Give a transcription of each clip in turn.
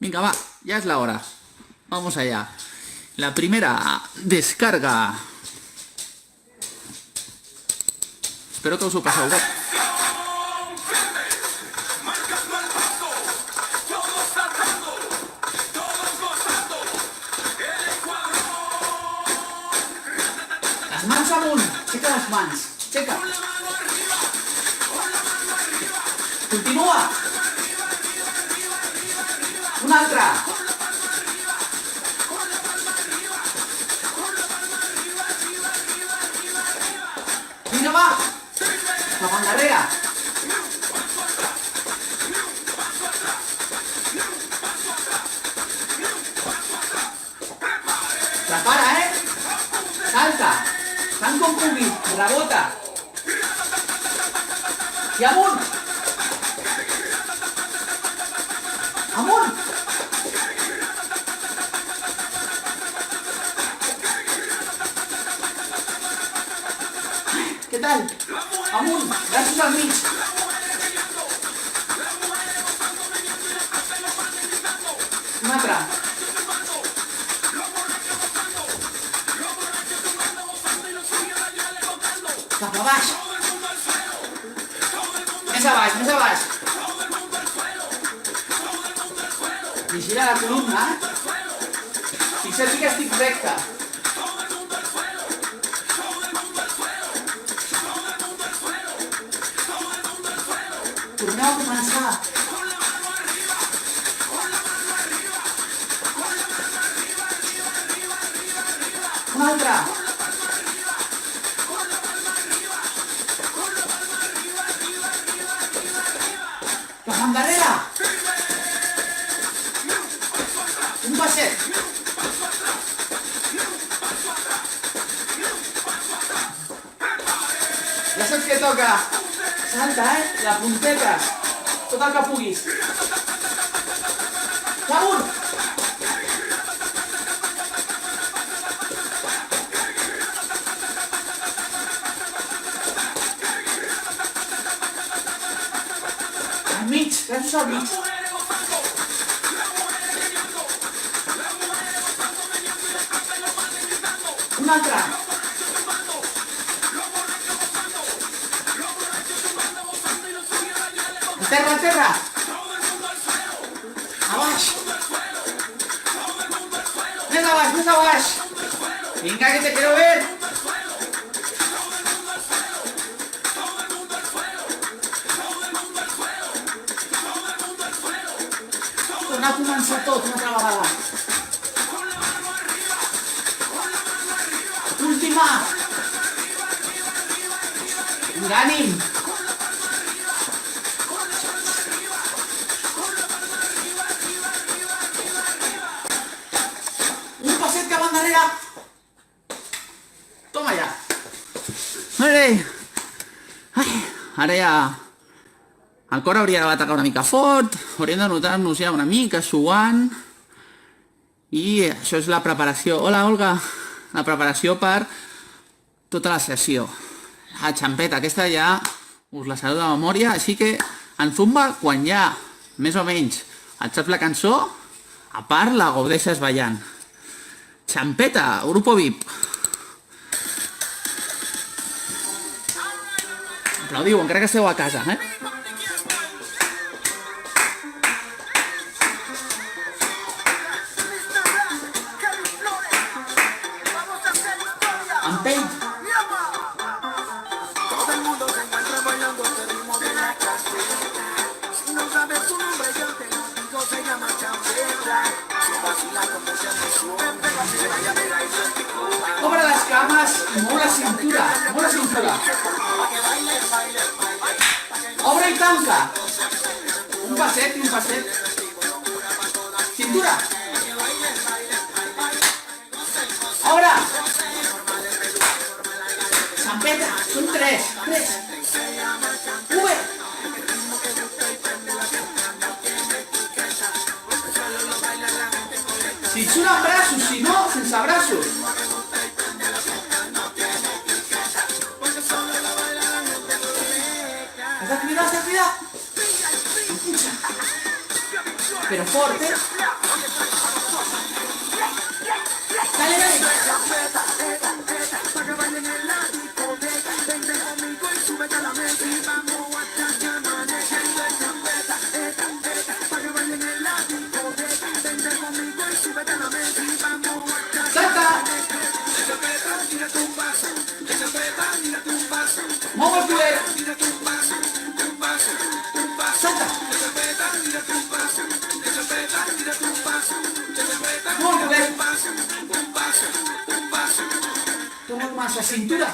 Venga, va, ya es la hora. Vamos allá. La primera descarga. Espero que us ho passeu bé. Les mans amunt. Aixeca les mans. Aixeca. Continua. Una altra. Vinga, va. Cap endarrere. Prepara, Salta. Tant com pugui. Rebota. I amunt. Amunt. Què tal? Amunt, braços al mig. Un altre. Cap a baix. Més a baix, més a baix. Vigila la columna. Fixa't que estic recte. Torneu a començar. Un altre. Cap endarrere. Un passet. Ja saps què toca. Salta, la punteta. Tot el que puguis. Amunt. Al mig, braços al mig. Un altre. Terra, terra. A baix. Més a baix, més a baix. Vinga, que te quiero ver. Torna a començar tot una altra vegada. Última. Vinga, ànim. Toma ja. Molt bé. Ai, ara ja... El cor hauria de bategar una mica fort, hauríem de notar-nos ja una mica suant. I això és la preparació. Hola, Olga. La preparació per tota la sessió. La xampeta, aquesta ja us la sabeu de memòria, així que en Zumba, quan ja més o menys et saps la cançó, a part la gaudeixes ballant. Xampeta, grupo VIP. Aplaudiu, encara que esteu a casa, Empeny. Obre les cames i mou la cintura, mou la cintura. Obre i tanca. Un passet i un passet. Cintura. Obre. Xampeta, són tres. Si et surt amb braços, si no, sense braços. Has de cridar. Però fort, Dale, dale. Salta. Mou el culer. Salta. Mou el culer. Torna com a cintura.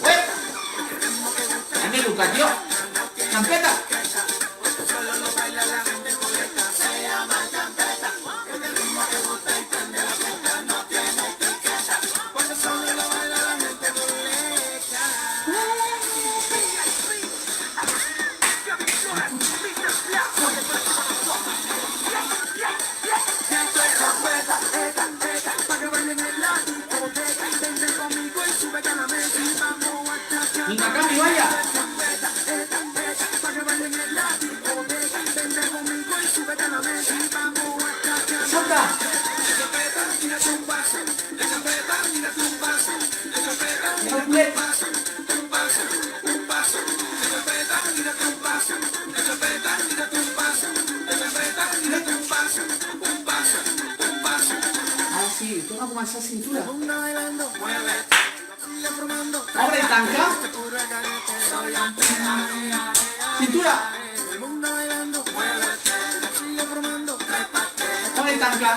Ué. Hem educat jo. Champeta. Vinga, canvi, vaya. Salta. El culet. Ara sí, torna a començar a cintura. Obre i tanca. Cintura. Obre i tanca.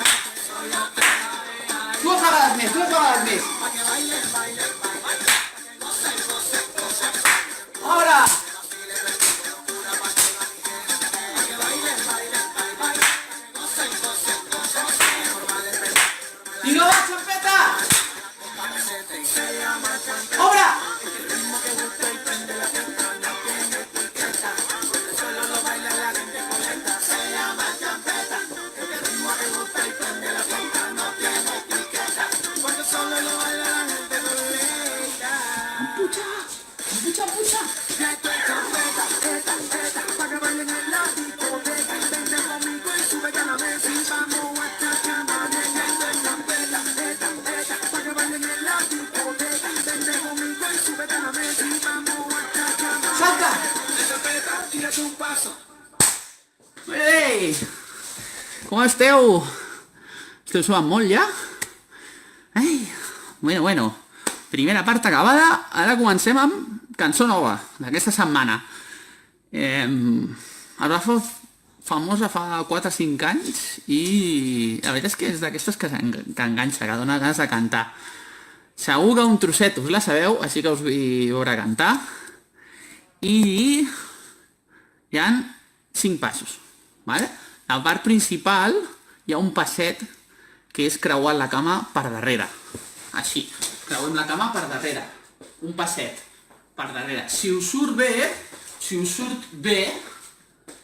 Dues vegades més, dues vegades més. Obre. I no va, Champeta. Obre. Pucha, pucha. Salta. Ei! Com esteu? Esteu suant molt ja? Ai, bueno. Primera part acabada, ara comencem amb cançó nova d'aquesta setmana. Es va fer famosa fa 4 o 5 anys i la veritat és que és d'aquestes que enganxa, que dona ganes de cantar. Segur que un trosset us la sabeu, així que us vull veure cantar. I hi ha 5 passos. Vale? La part principal hi ha un passet que és creuar la cama per darrere. Així. Creuem la cama per darrere, un passet per darrere. Si us surt bé,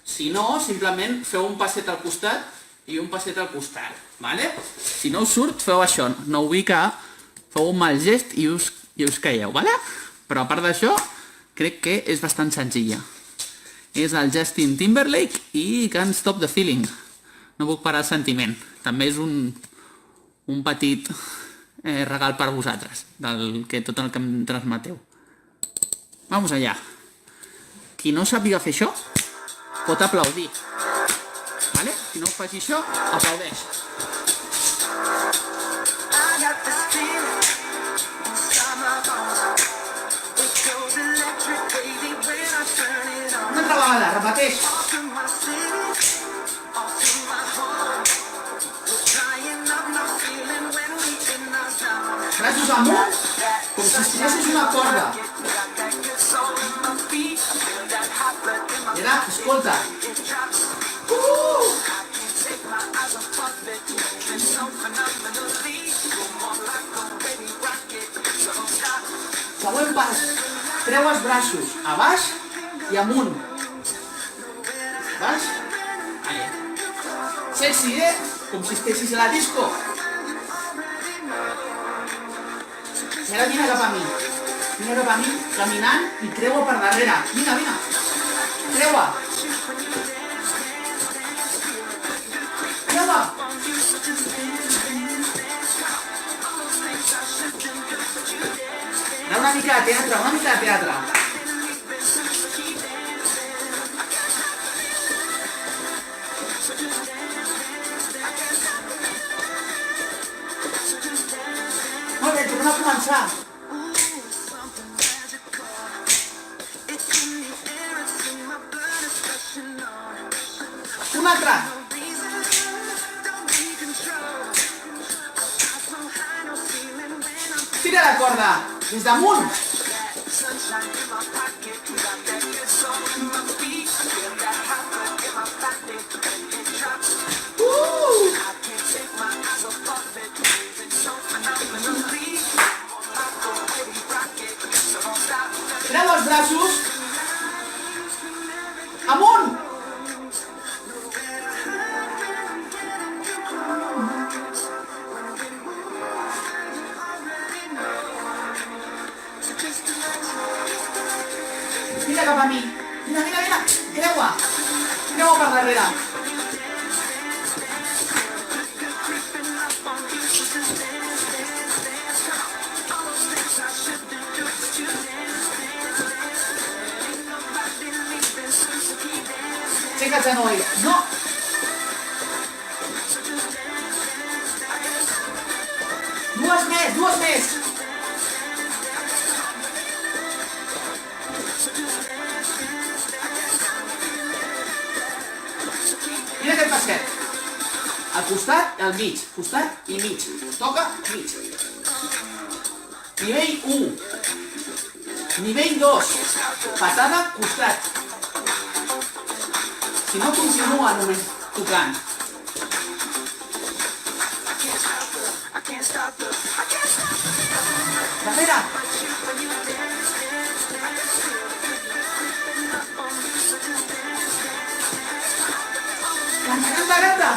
si no, simplement feu un passet al costat i un passet al costat, vale? Si no us surt, feu això, no vull que feu un mal gest i us caieu, vale? Però a part d'això, crec que és bastant senzilla. És el Justin Timberlake i Can't Stop the Feeling. No puc parar el sentiment. També és un petit regal per vosaltres, tot el que em transmeteu. Vamos allá. Qui no sàpiga fer això, pot aplaudir. Vale? Si no faci això, aplaudeix. Una altra vegada, repeteix. Braços amunt, com si estiressis una corda. I ara, escolta. Següent pas. Treu els braços a baix i amunt. Baix. Allà. Sexy, com si estessis a la disco. I ara vine cap a mi, caminant i creua per darrere. Vine. Creua. Una mica de teatre, una mica de teatre. Molt bé, tornem a començar. Un altre. Tira la corda, des damunt. Treu els braços. Amunt. Mira cap a mi. Mira, mira, mira. Creua. Creua per darrere. Aixeca't, genoll. No. Dues més, dues més. Mira aquest passet. Al costat, al mig. Costat i mig. Toca, mig. Nivell 1. Nivell 2. Patada, costat. Si no, continua només tocant. Darrere. Canta, canta, canta.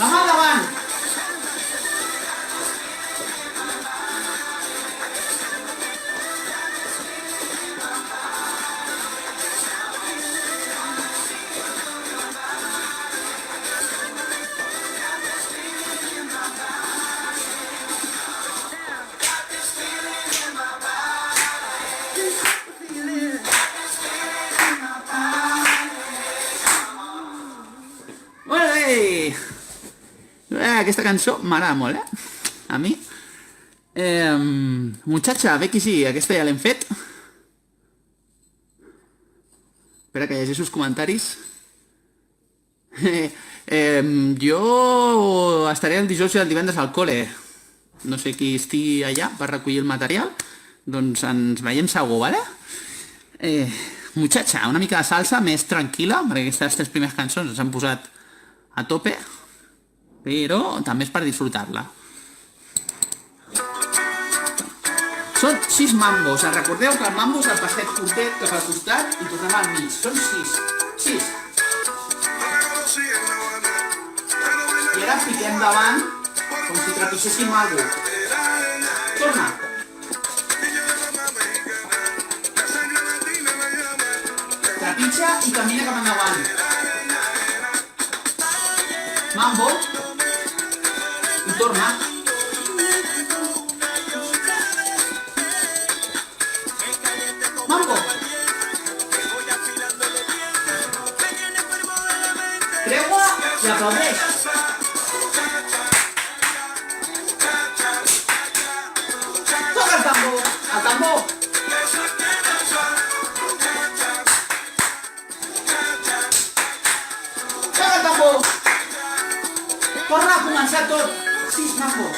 La mà endavant. Aquesta cançó m'agrada molt, A mi. Muchacha, bé que sí, aquesta ja l'hem fet. Espera que llegeixi els comentaris. Jo estaré el dijous i el divendres al col·le. No sé qui estigui allà per recollir el material. Doncs ens veiem segur, vale? Muchacha, una mica de salsa més tranquil·la, perquè aquestes 3 primeres cançons ens han posat a tope, però també és per disfrutar-la. Són 6 mambos. Recordeu que el mambo és el passet curtet cap al costat i tornem al mig. Són 6. 6. I ara fiquem davant com si trepitgéssim alguna cosa. Torna. Trepitja i camina cap endavant. Mambo. I torna. Mambo. Creua i aplaudeix. Toca el tambor. El tambor. Toca el tambor. Torna a començar tot. 6 mambos.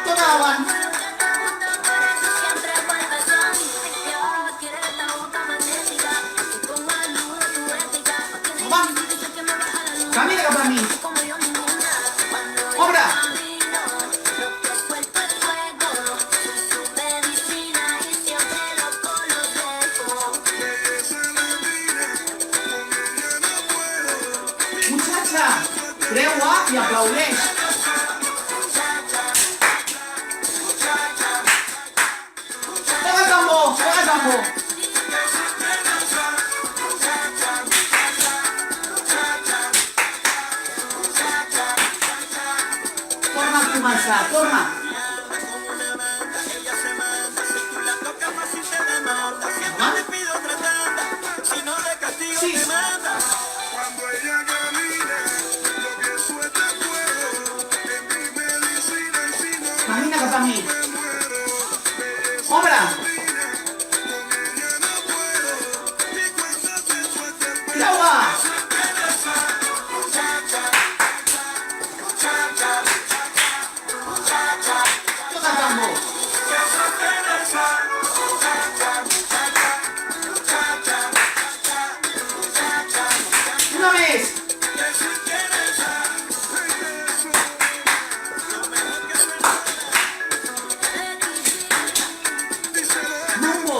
Toca davant. Camina cap a mi. Obre. Muchacha, creua i aplaudeix. Toca tambor, toca tambor. Vinga, torna. Sis. Camina cap a mi. Obre. Creua. Toca el tambo. Una més. Mambo.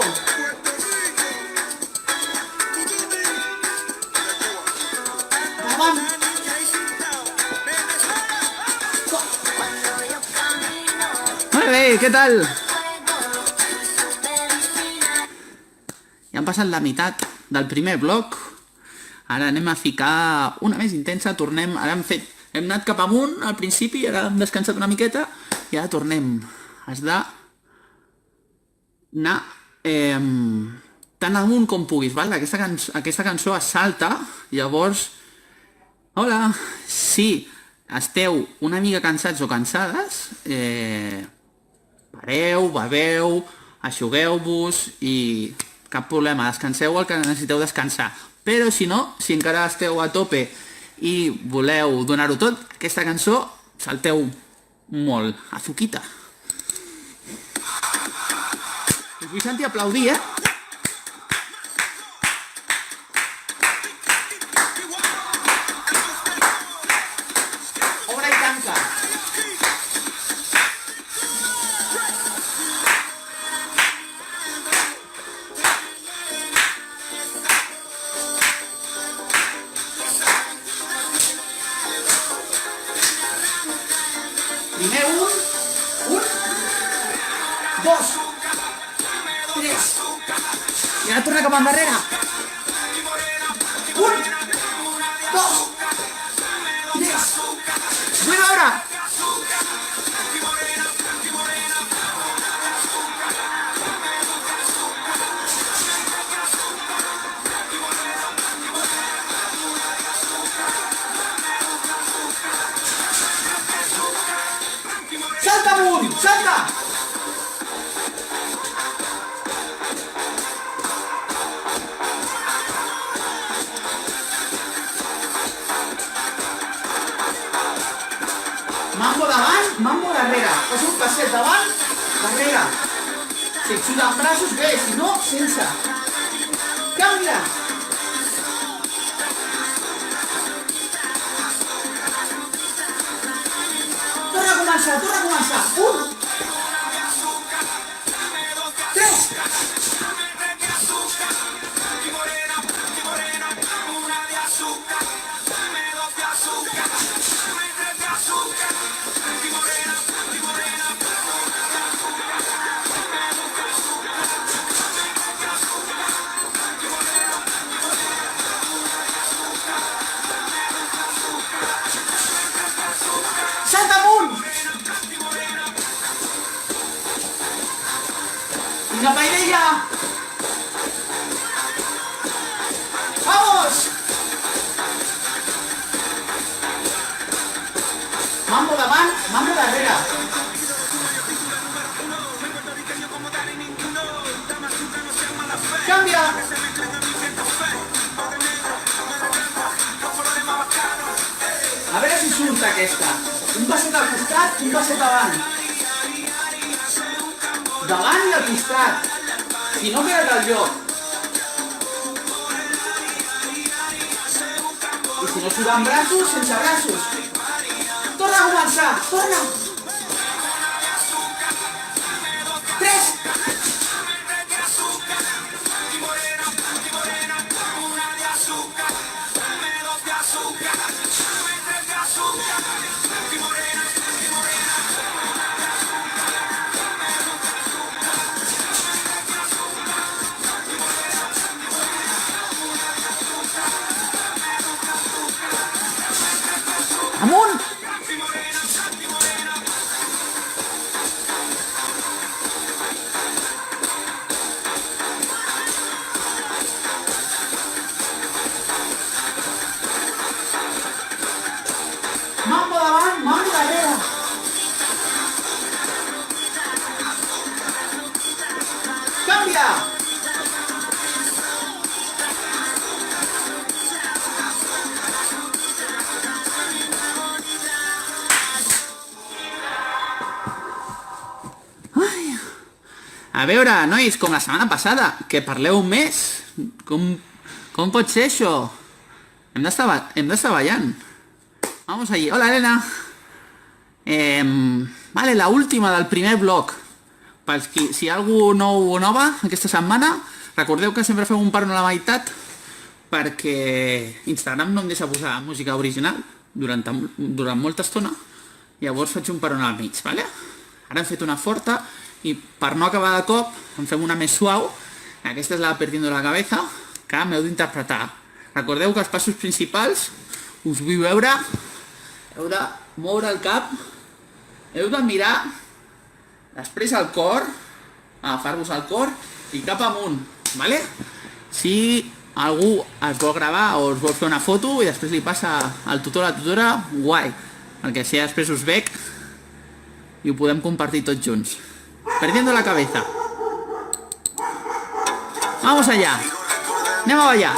Davant. Molt bé, què tal? Ja han passat la meitat del primer bloc. Ara anem a ficar una més intensa, tornem, ara hem anat cap amunt al principi, ara hem descansat una miqueta i ara tornem. Has d'anar tan amunt com puguis, val? Aquesta cançó es salta, llavors, hola, si esteu una mica cansats o cansades, pareu, beveu, aixugueu-vos i cap problema, descanseu el que necessiteu descansar. Però si no, si encara esteu a tope i voleu donar-ho tot, aquesta cançó salteu molt. Azuquita. Us vull sentir aplaudir, eh? Obre i tanca. Primer un, dos, tres. I ara torna cap endarrere. Un, dos, tres. Vull veure. Salta amunt, salta! Mambo davant, mambo darrere. Fas un passet davant, darrere. Si et suden els braços, bé, si no, sense. Canvia! Torna a començar, torna a començar. Un, tres. Salta amunt! Vinga, paella! Vamos! Mambo davant, mambo darrere. Canvia! A veure si surt aquesta. Un passet al costat, un passet davant. Davant i al costat. Si no, queda't al lloc. I si no suden braços, sense braços. Torna a començar, torna. Tres. Amunt! A veure, nois, com la setmana passada, que parleu un mes. Com pot ser això? Hem d'estar ballant. Vamos allí. Hola, Elena. Vale, la última del primer bloc. Si hi ha algú nou o nova aquesta setmana, recordeu que sempre fem un parón a la meitat perquè Instagram no em deixa posar música original durant molta estona. Llavors faig un parón al mig, vale? Ara hem fet una forta i per no acabar de cop en fem una més suau. Aquesta és la Perdiendo la cabeza, que m'heu d'interpretar. Recordeu que els passos principals us vull veure, heu de moure el cap, heu de mirar després al cor, agafar-vos al cor i cap amunt, vale? Si algú es vol gravar o us vol fer una foto i després li passa al tutor o la tutora, guai, perquè així després us veig i ho podem compartir tots junts. Perdiendo la cabeza. Vamos allá. Anem a ballar.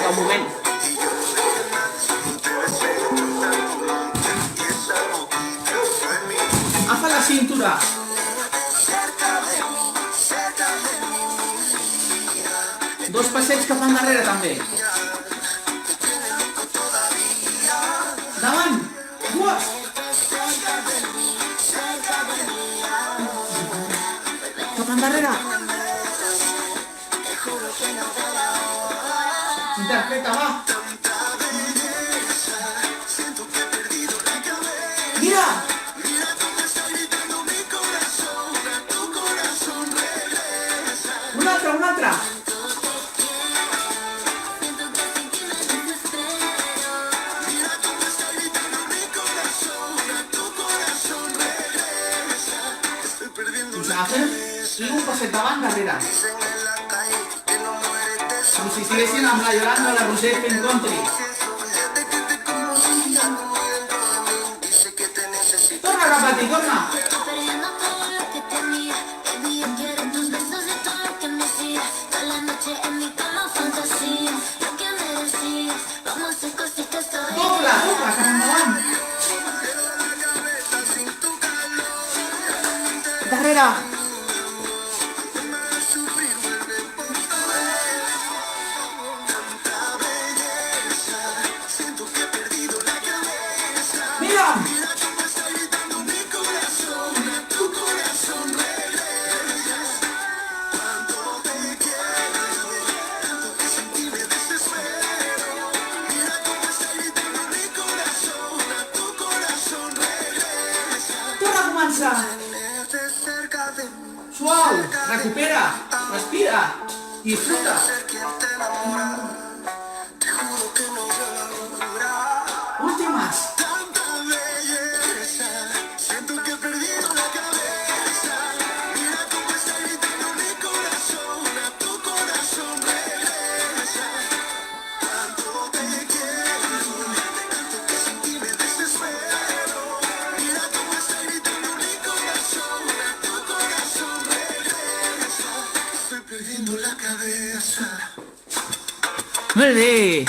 Un moment. Agafa la cintura. Dos passets cap endarrere també. Davant. Dues. Cap endarrere. Interpreta, va. Mira. Una altra. Ens agafem i un passet davant darrere. Com si estiguessin amb la Yolanda o la Roser fent country. Torna cap a ti, torna. Dobla, cap endavant. Darrere. Mira. Torna a començar. Suau, recupera, respira i disfruta. Últimes. Molt bé.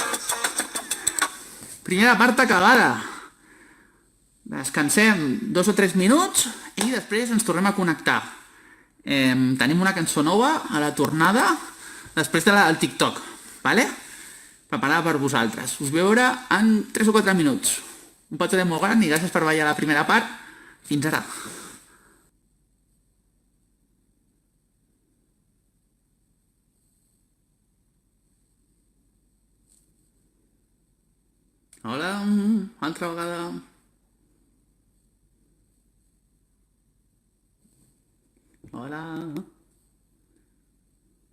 Primera part acabada. Descansem 2 o 3 minuts i després ens tornem a connectar. Tenim una cançó nova a la tornada després del TikTok, vale? Preparada per vosaltres. Us veure en 3 o 4 minuts. Un petó molt gran i gràcies per ballar la primera part. Fins ara. Hola, altra vegada. Hola.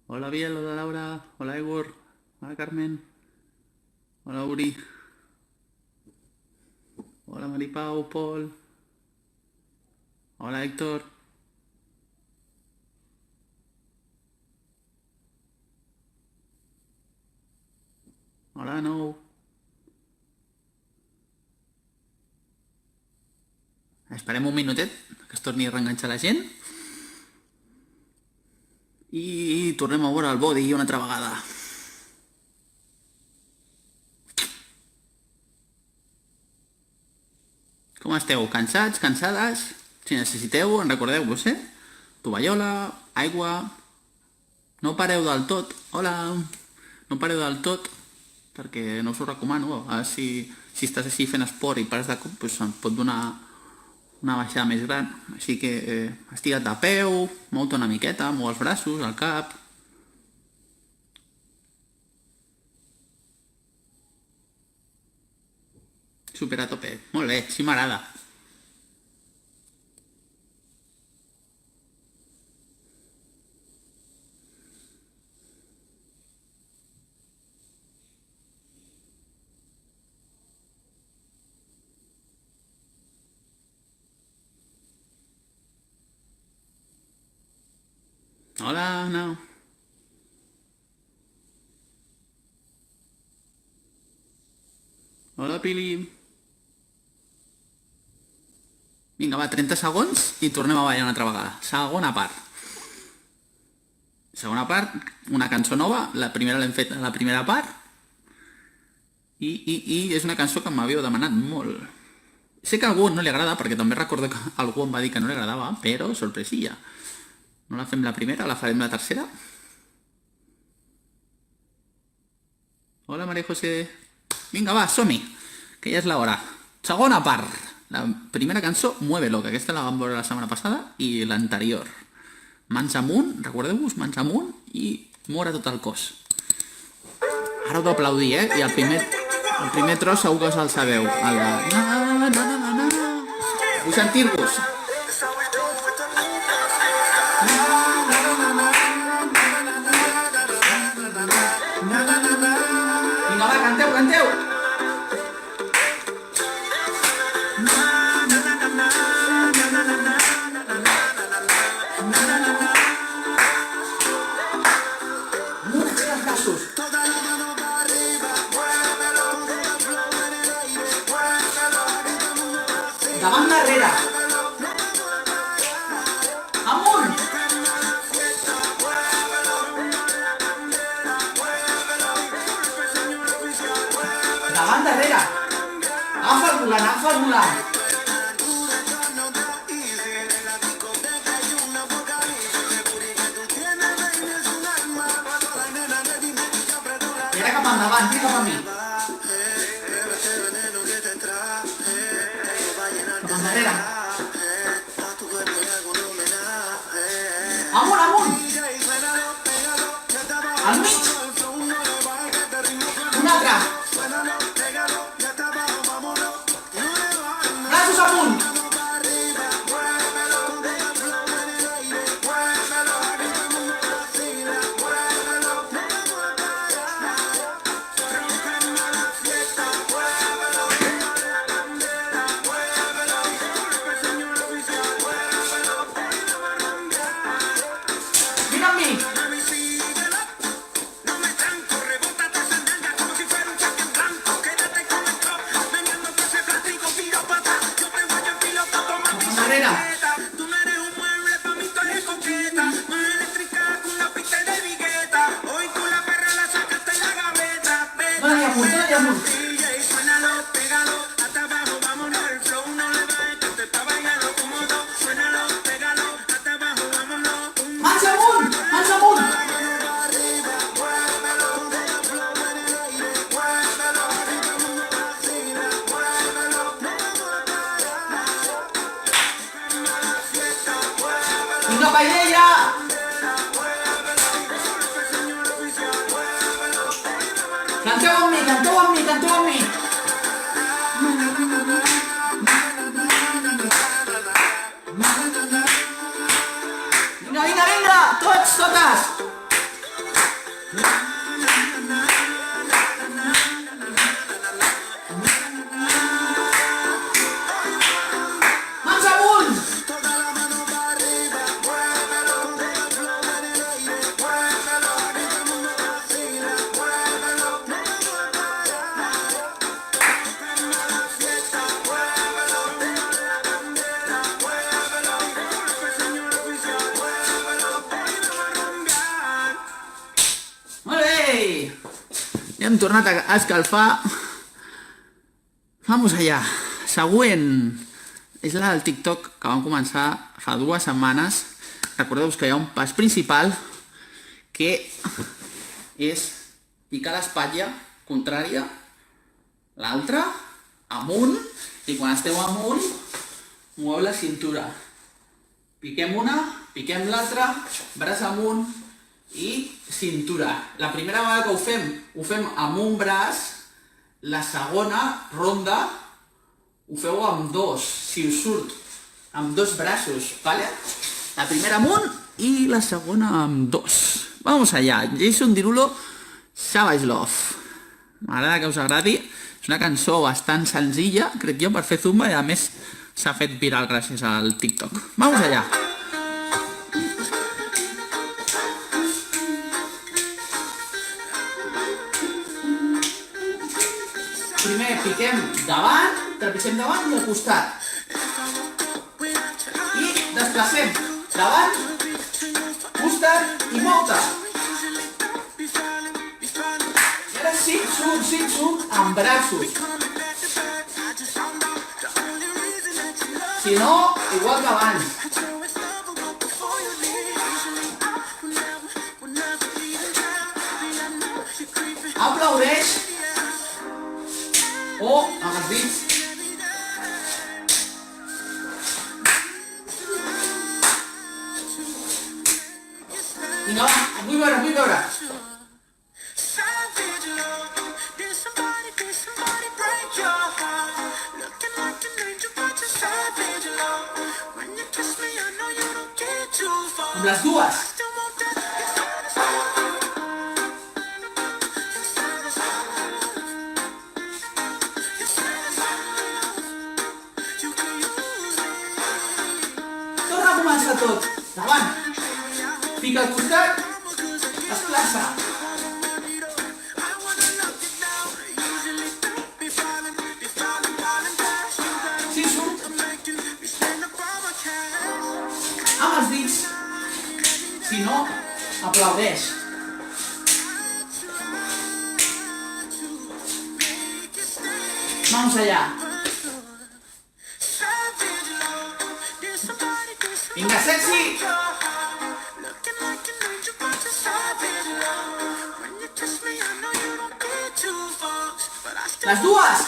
Hola, Biel, hola, Laura. Hola, Igor. Hola, Carmen. Hola, Uri. Hola, Maripau, Pol. Hola, Héctor. Hola, Nou. Esperem un minutet que es torni a reenganxar la gent I tornem a veure el body una altra vegada. Com esteu? Cansats? Cansades? Si necessiteu, en recordeu-vos, tovallola, aigua... No pareu del tot. Hola! No pareu del tot, perquè no us ho recomano. Si estàs així fent esport i pares de cop, doncs et pot donar una baixada més gran. Així que estira't de peu, mou-te una miqueta, mou els braços, el cap... Super a tope. Molt bé, sí m'agrada. Hola, Anna. Hola, Pili. Vinga, va, 30 segons i tornem a ballar una altra vegada. Segona part. Segona part, una cançó nova. La primera l'hem fet a la primera part. I és una cançó que m'havíeu demanat molt. Sé que a algú no li agrada, perquè també recordo que algú em va dir que no li agradava, però sorpresilla. No la fem la primera, la farem la tercera. Hola, María José. Vinga, va, som-hi, que ja és l'hora. Segona part. La primera cançó, Muévelo, que aquesta la vam veure la setmana passada, i l'anterior. Mans amunt, recordeu-vos, mans amunt, i moure tot el cos. Ara heu d'aplaudir, I el primer tros segur que us el sabeu. El de... Vull sentir-vos. Vinga, va, canteu, canteu. Davant darrere. Amunt. Davant darrere. Agafa el volant, agafa el volant. I ara cap endavant, tira cap a mi. Darrere. Amunt, amunt. Al mig. Un altre. Braços amunt. Vinga, paella! Canteu amb mi, canteu amb mi, canteu amb mi! Vinga, vinga, vinga! Tots, totes! Mans amunt! Ei! Ja hem tornat a escalfar. Vamos allá. Següent. És la del TikTok que vam començar fa 2 setmanes. Recordeu-vos que hi ha un pas principal que és picar l'espatlla contrària, l'altra amunt, i quan esteu amunt moveu la cintura. Piquem una, piquem l'altra, braç amunt i cintura. La primera vegada que ho fem amb un braç, la segona ronda ho feu amb 2, si us surt, amb 2 braços, ¿vale? La primera amunt i la segona amb 2. Vamos allá. Jason Derulo, Savage Love. M'agrada que us agradi. És una cançó bastant senzilla, crec jo, per fer zumba, i a més s'ha fet viral gràcies al TikTok. Vamos allá. Primer piquem davant, trepitgem davant i al costat. I desplacem davant, costat i mou-te. I ara sit surt amb braços. Si no, igual que abans. Aplaudeix o amb els dits. Vinga, va, vull veure. Amb les dues. Torna a començar tot. Davant. Pica al costat. Desplaça. Si surt. Amb els dits. Si no, aplaudeix. Vamos allá. Vinga, sexy. Les dues.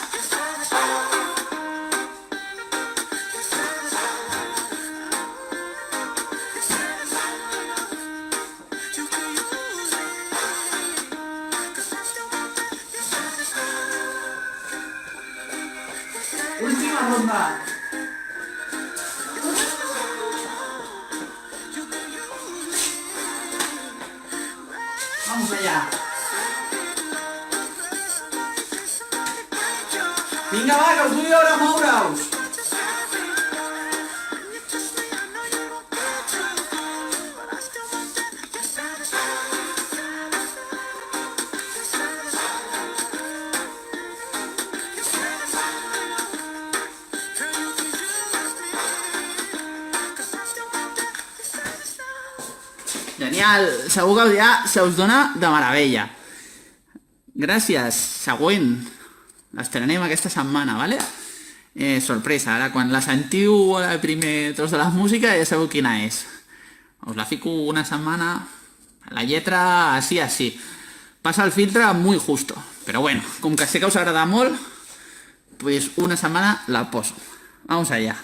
Última ronda. Vamos allá. Vinga, va, que us vull veure moure-us. Genial, segur que ja se us dona de meravella. Gràcies, següent. L'estrenem aquesta setmana, ¿vale? Sorpresa, ara quan la sentiu el primer tros de la música ja sabeu quina és. Us la fico una setmana, la lletra así. Passa el filtre muy justo. Però bueno, com que sé que us agrada molt, pues una setmana la poso. Vamos allá.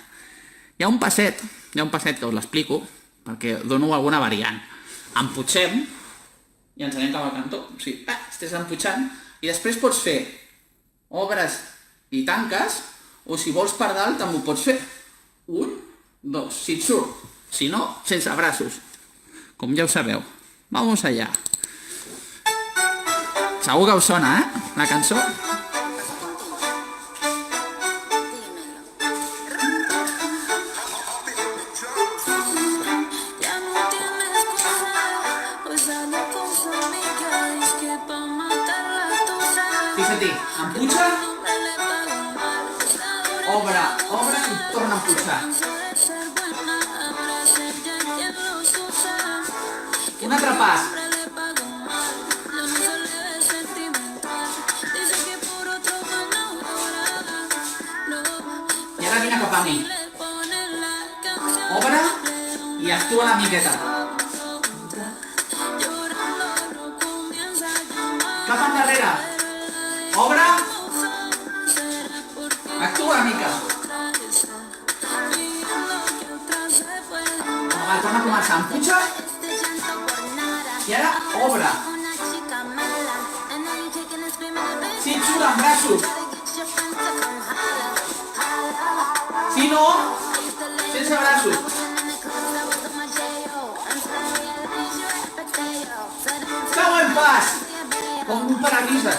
Hi ha un passet que us l'explico, perquè dono alguna variant. Emputxem i ens anem cap al cantó. O sigui, estàs emputxant i després pots fer obres i tanques, o si vols per dalt també ho pots fer. 1, 2, si et surt. Si no, sense braços. Com ja ho sabeu. Vamos allá. Segur que us sona, la cançó? Fixa-t'hi, emputxa, obre i torna a emputxar. Un altre pas. a mi. Obre i actua una miqueta. Cap endarrere. Obre. Actua una mica. Torna a començar amb punxa. I ara obre. Cintura amb braços. Si no, sense braços. Següent pas. Com un parabrises.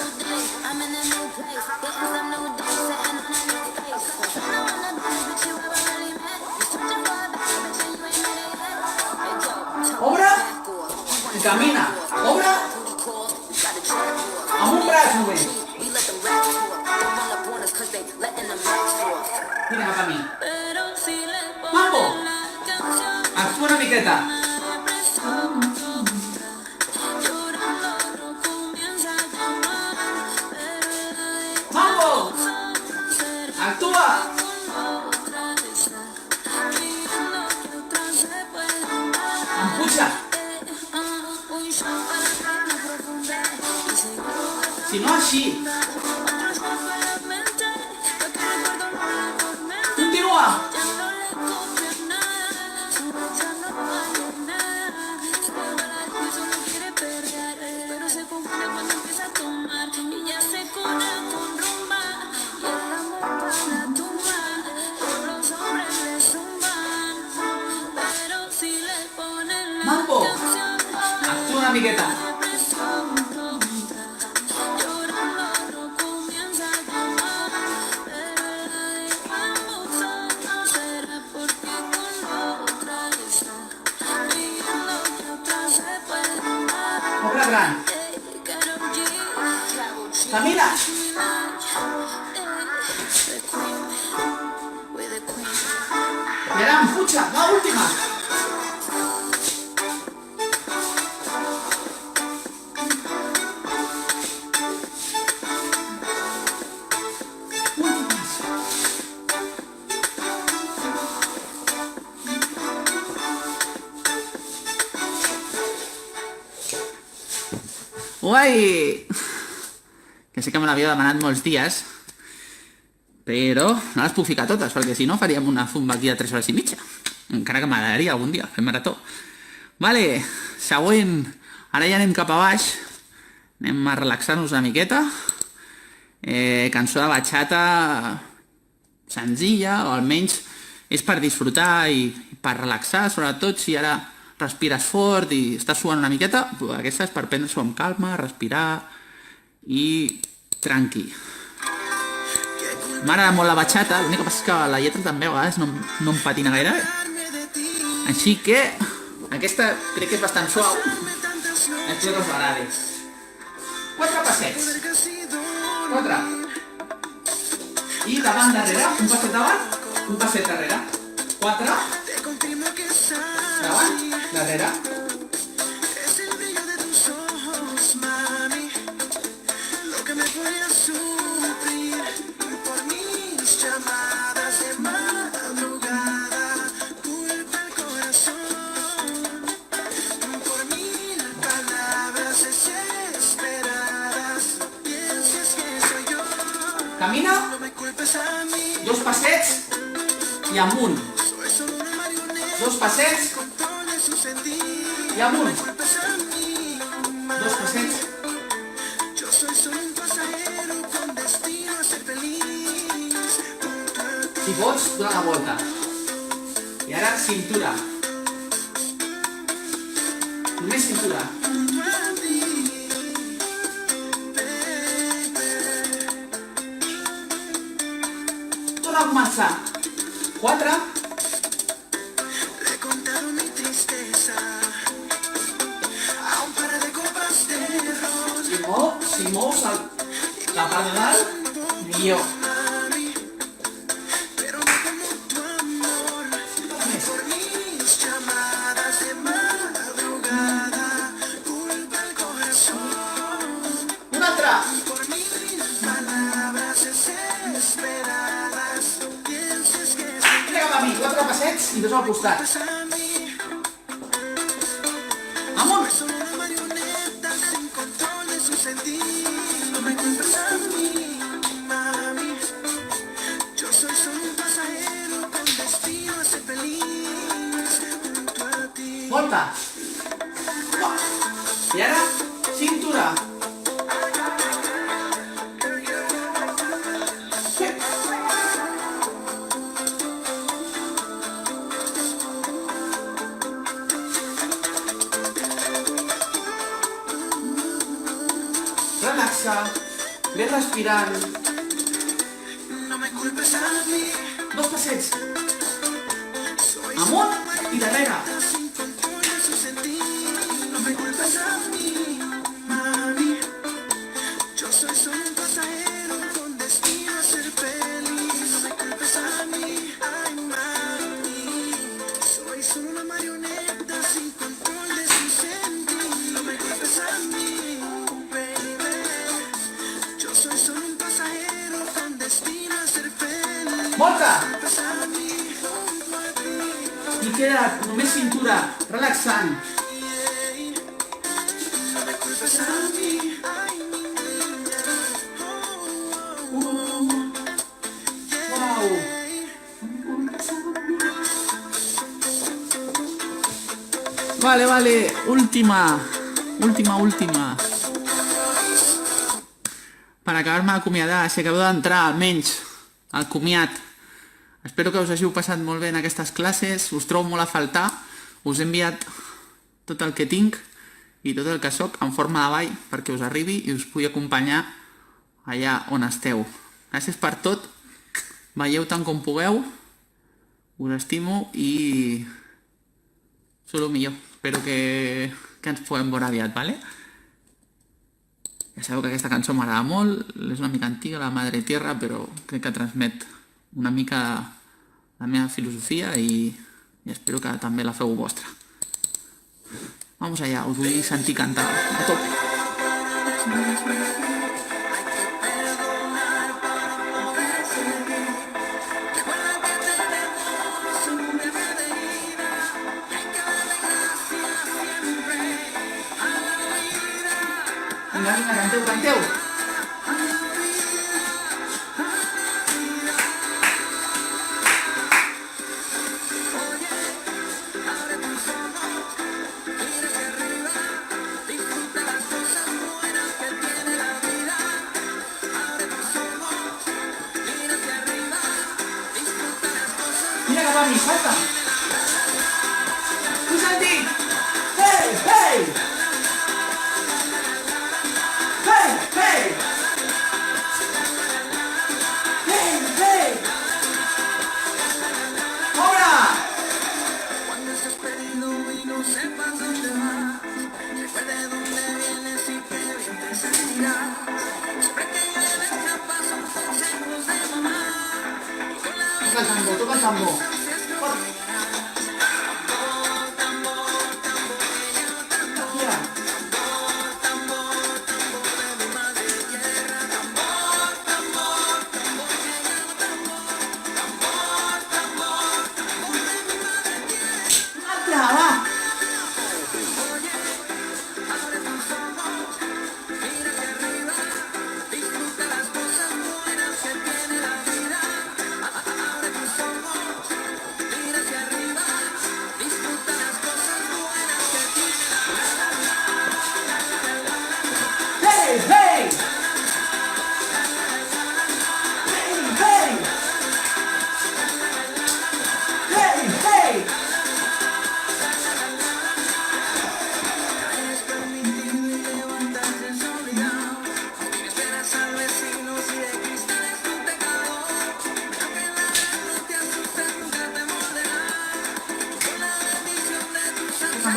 Obre i camina. Obre amb un braç només. Tira cap a mi. Mambo! Actua una miqueta. Mambo! Actua! Empuja! Si no, així. Continua! Mambo! Actua una miqueta. Obre gran. Camina. I ara empuja, l'última. Guai! Que sé que me l'havia demanat molts dies, però no les puc ficar totes, perquè si no faríem una zumba aquí de 3 hores i mitja. Encara que m'agradaria algun dia fer marató. Vale, següent. Ara ja anem cap a baix. Anem a relaxar-nos una miqueta. Cançó de bachata senzilla, o almenys és per disfrutar i per relaxar, sobretot si ara respires fort i estàs suant una miqueta, aquesta és per prendre-s'ho amb calma, respirar i tranqui. M'agrada molt la bachata, l'únic que passa és que la lletra també a vegades no em patina gaire bé. Així que aquesta crec que és bastant suau. Espero que us agradi. 4 passets. 4. I davant, darrere, un passet davant, un passet darrere. 4. Davant, darrere. Camina, 2 passets i amunt. 2 passets i amunt. 2 passets. Si pots, dona la volta. I ara cintura. Només cintura. Torna a començar. 4. Si mous la part de dalt, millor. Un altre. papi, 4 passets i 2 al costat. Amunt! Volta! I ara, cintura. Relaxa, ve respirant. 2 passets. Amunt i darrere. Volta! I queda només cintura, relaxant. Uau! Vale, última. Per acabar-me d'acomiadar, si acabeu d'entrar, almenys, al comiat. Espero que us hàgiu passat molt bé en aquestes classes, us trobo molt a faltar, us he enviat tot el que tinc i tot el que soc en forma de ball perquè us arribi i us pugui acompanyar allà on esteu. Gràcies per tot, veieu tant com pugueu, us estimo i sou el millor. Espero que ens puguem veure aviat, vale? Ja sabeu que aquesta cançó m'agrada molt, és una mica antiga, la Madre Tierra, però crec que transmet una mica la meva filosofia i espero que també la feu vostra. Vamos allá, us vull sentir cantar a tope. Vinga, canteu! Mira cap a mi, salta! Tu sentit! Hey! ¡Ahora! Cuando estés perdido y no sepas dónde vas, recuerda de dónde vienes y que bien te sentirás. Siempre que lleves a paso consejos de mamá. Toca el tambo.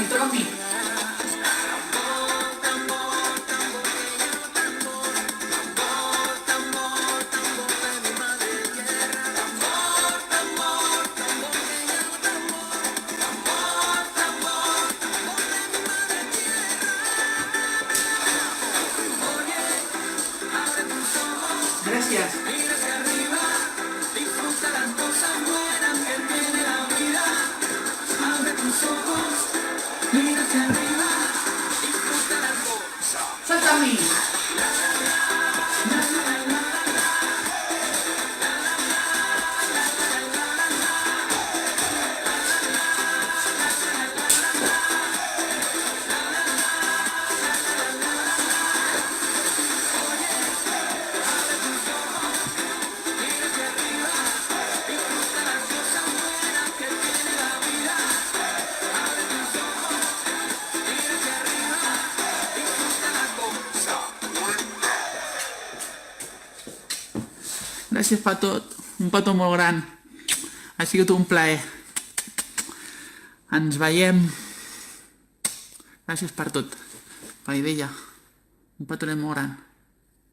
Toca a mí. Gracias. Mira hacia arriba, disfruta las cosas buenas que tiene. Gràcies per tot. Un petó molt gran. Ha sigut un plaer. Ens veiem. Gràcies per tot. Per la idea. Un petonet molt gran.